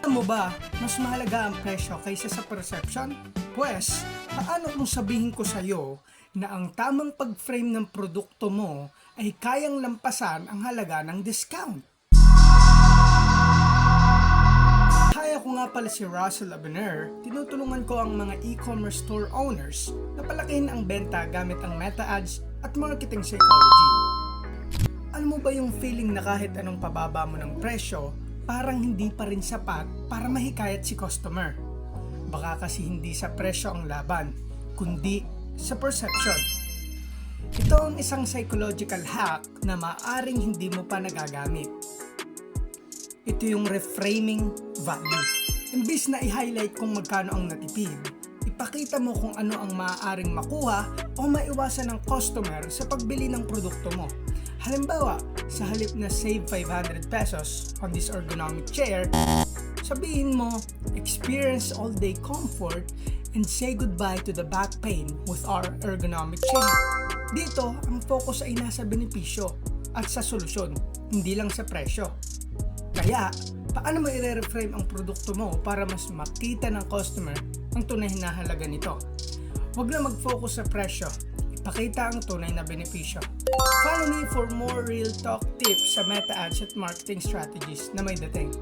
Alam mo ba, mas mahalaga ang presyo kaysa sa perception? Pwes, paano kung sabihin ko sa'yo na ang tamang pag-frame ng produkto mo ay kayang lampasan ang halaga ng discount? Hi, ako nga pala si Russell Abner. Tinutulungan ko ang mga e-commerce store owners na palakihin ang benta gamit ang meta ads at marketing psychology. Alam mo ba yung feeling na kahit anong pababa mo ng presyo, parang hindi pa rin sapat para mahikayat si customer? Baka kasi hindi sa presyo ang laban, kundi sa perception. Ito ang isang psychological hack na maaring hindi mo pa nagagamit. Ito yung reframing value. Imbis na i-highlight kung magkano ang natipid, ipakita mo kung ano ang maaaring makuha o maiwasan ng customer sa pagbili ng produkto mo. Halimbawa, sa halip na save 500 pesos on this ergonomic chair, sabihin mo, experience all-day comfort and say goodbye to the back pain with our ergonomic chair. Dito, ang focus ay nasa benepisyo at sa solusyon, hindi lang sa presyo. Kaya, paano mo i-reframe ang produkto mo para mas makita ng customer ang tunay na halaga nito? Huwag na mag-focus sa presyo, ipakita ang tunay na benepisyo. Follow me for more real talk tips sa meta ads at marketing strategies na may dating.